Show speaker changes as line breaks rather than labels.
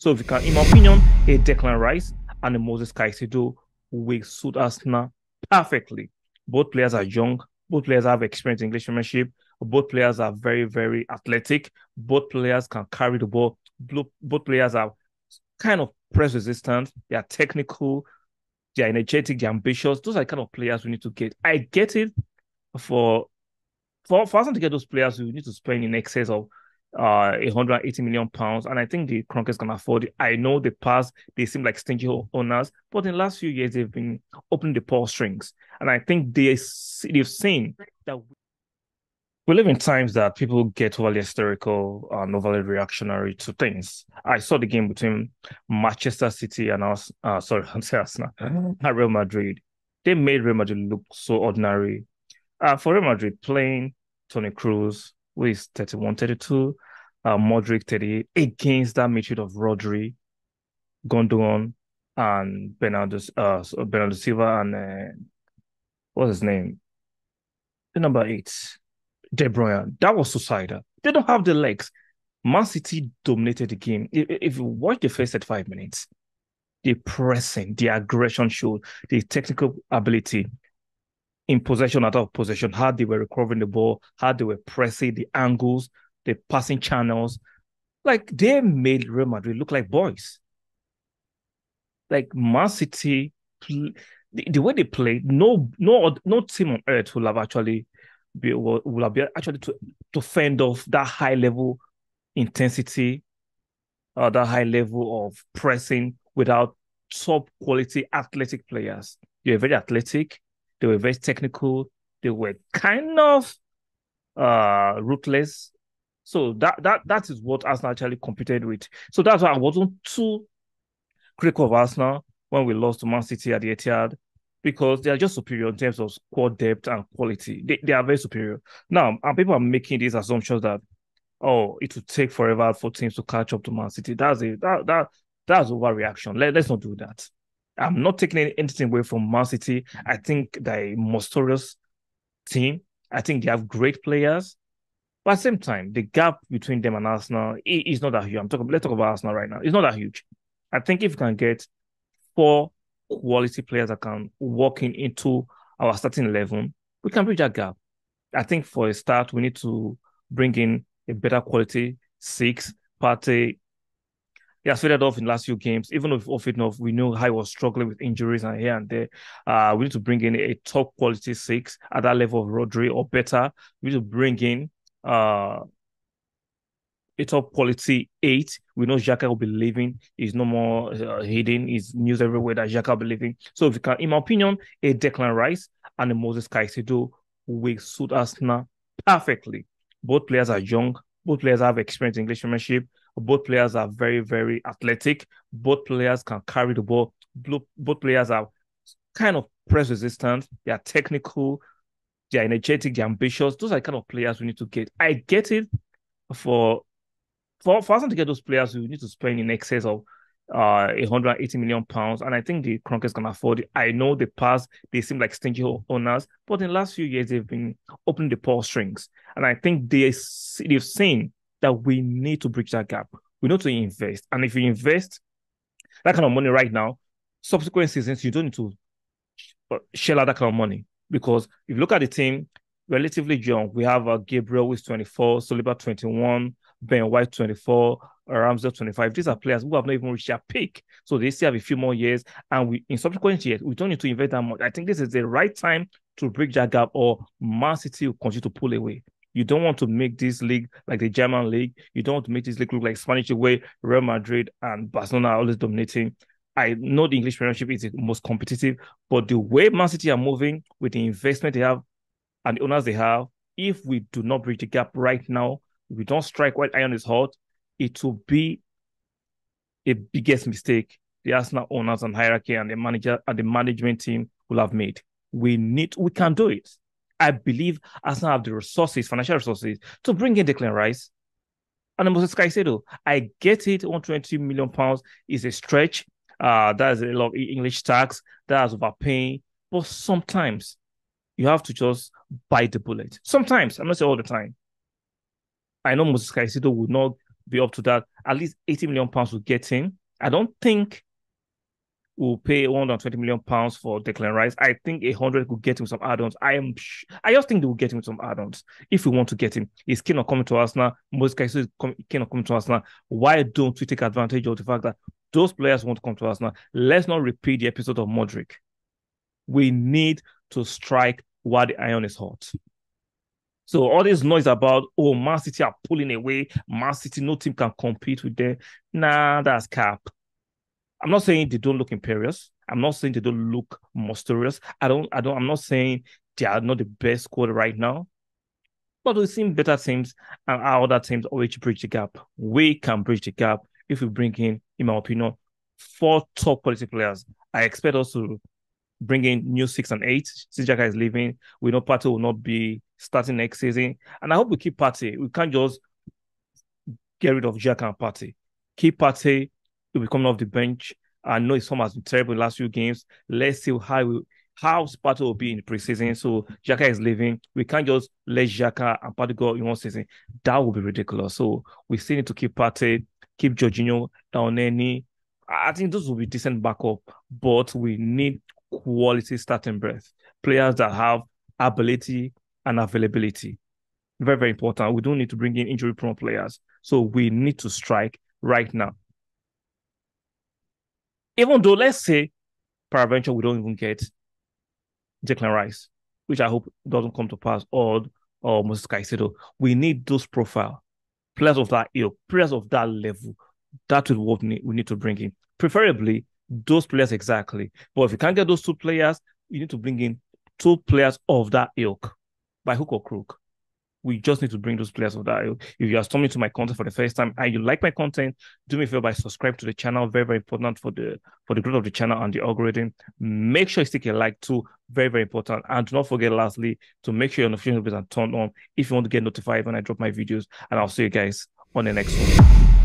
So if you can, in my opinion, a Declan Rice and a Moses Caicedo will suit Arsenal perfectly. Both players are young. Both players have experience in English Premiership. Both players are very, very athletic. Both players can carry the ball. Both players are kind of press resistant. They are technical. They are energetic. They're ambitious. Those are the kind of players we need to get. I get it for for us to get those players, we need to spend in excess of 180 million pounds, and I think the Kroenkes can afford it. I know the past they seem like stingy owners, but in the last few years they've been opening the purse strings, and I think they've seen that we live in times that people get overly hysterical and overly reactionary to things. I saw the game between Manchester City and us, sorry, I'm saying Arsenal, and Real Madrid. They made Real Madrid look so ordinary. For Real Madrid, playing Tony Cruz, who is 31, 32, Modric 38, against that midfield of Rodri, Gondon, and Bernardo Silva, and what's his name? The number eight, De Bruyne. That was suicidal. They don't have the legs. Man City dominated the game. If you watch the first 35 minutes, the pressing, the aggression showed, the technical ability in possession, out of possession, how they were recovering the ball, how they were pressing, the angles, the passing channels. Like they made Real Madrid look like boys. Like Man City, the way they played, no team on earth will have actually will have been actually to fend off that high level intensity, that high level of pressing without top quality athletic players. They were very athletic, they were very technical, they were kind of ruthless. So that is what Arsenal actually competed with. So that's why I wasn't too critical of Arsenal when we lost to Man City at the Etihad, because they are just superior in terms of squad depth and quality. They are very superior. Now, and people are making these assumptions that it will take forever for teams to catch up to Man City. That's overreaction. Let's not do that. I'm not taking anything away from Man City. I think they're a monstrous team. I think they have great players. But at the same time, the gap between them and Arsenal is not that huge. Let's talk about Arsenal right now. It's not that huge. I think if you can get four quality players that can walk into our starting 11, we can bridge that gap. I think for a start, we need to bring in a better quality six. Partey, he has faded off in the last few games. Even if off it enough, we know how he was struggling with injuries and here and there. We need to bring in a top quality six at that level of Rodri or better. We need to bring in a top quality eight. We know Xhaka will be leaving. He's no more hidden. He's news everywhere that Xhaka will be leaving. So if you can, in my opinion, a Declan Rice and a Moses Caicedo will suit Arsenal perfectly. Both players are young. Both players have experience in English Premiership. Both players are very, very athletic. Both players can carry the ball. Both players are kind of press resistant. They are technical. They are energetic. They're ambitious. Those are the kind of players we need to get. I get it for for us to get those players, we need to spend in excess of 180 million pounds, and I think the Kroenkes can afford it. I know the past they seem like stingy owners, but in the last few years they've been opening the purse strings, and I think they've seen that we need to bridge that gap. We need to invest, and if you invest that kind of money right now, subsequent seasons you don't need to shell out that kind of money, because if you look at the team, relatively young. We have Gabriel who is 24, Saliba 21, Ben White 24, Ramsdale 25. These are players who have not even reached their peak. So they still have a few more years. And we in subsequent years, we don't need to invest that much. I think this is the right time to bridge that gap, or Man City will continue to pull away. You don't want to make this league like the German league. You don't want to make this league look like Spanish the way Real Madrid and Barcelona are always dominating. I know the English Premiership is the most competitive, but the way Man City are moving with the investment they have and the owners they have, if we do not bridge the gap right now, if we don't strike while iron is hot, it will be a biggest mistake the Arsenal owners and hierarchy and the manager and the management team will have made. We can do it. I believe Arsenal have the resources, financial resources, to bring in Declan Rice and Moses Caicedo. I get it, 120 million pounds is a stretch. That is a lot of English tax. That's overpaying. But sometimes you have to just bite the bullet. Sometimes, I'm not saying all the time. I know Moses Caicedo would not be up to that. At least 80 million pounds will get him. I don't think we'll pay 120 million pounds for Declan Rice. I think 100 could get him some add-ons. I just think they will get him some add-ons if we want to get him. He's keen on coming to Arsenal. Most guys is keen on coming to Arsenal. Why don't we take advantage of the fact that those players want to come to Arsenal? Let's not repeat the episode of Modric. We need to strike while the iron is hot. So all this noise about, oh, Man City are pulling away. Man City, no team can compete with them. Nah, that's cap. I'm not saying they don't look imperious. I'm not saying they don't look monstrous. I'm not saying they are not the best squad right now. But we've seen better teams and our other teams always bridge the gap. We can bridge the gap if we bring in my opinion, 4 top quality players. I expect us to bring in new 6 and 8. Since Xhaka is leaving, we know Partey will not be starting next season. And I hope we keep Partey. We can't just get rid of Xhaka and Partey. Keep Partey. He'll be coming off the bench. I know his form has been terrible in the last few games. Let's see how Partey will be in the preseason. So Xhaka is leaving. We can't just let Xhaka and Partey go in one season. That would be ridiculous. So we still need to keep Partey, keep Jorginho, Elneny. I think those will be decent backup, but we need quality starting breadth. Players that have ability and availability. Very, very important. We don't need to bring in injury-prone players. So we need to strike right now. Even though, let's say, peradventure, we don't even get Declan Rice, which I hope doesn't come to pass, or Moses Caicedo. We need those profile players of that ilk, players of that level. That is what we need to bring in. Preferably, those players exactly. But if you can't get those 2 players, you need to bring in 2 players of that ilk, by hook or crook. We just need to bring those players of that ilk. If you are stumbling to my content for the first time and you like my content, do me a favor by subscribe to the channel. Very, very important for the growth of the channel and the algorithm. Make sure you stick a like too. Very, very important. And do not forget, lastly, to make sure your notification bells are turned on if you want to get notified when I drop my videos. And I'll see you guys on the next one.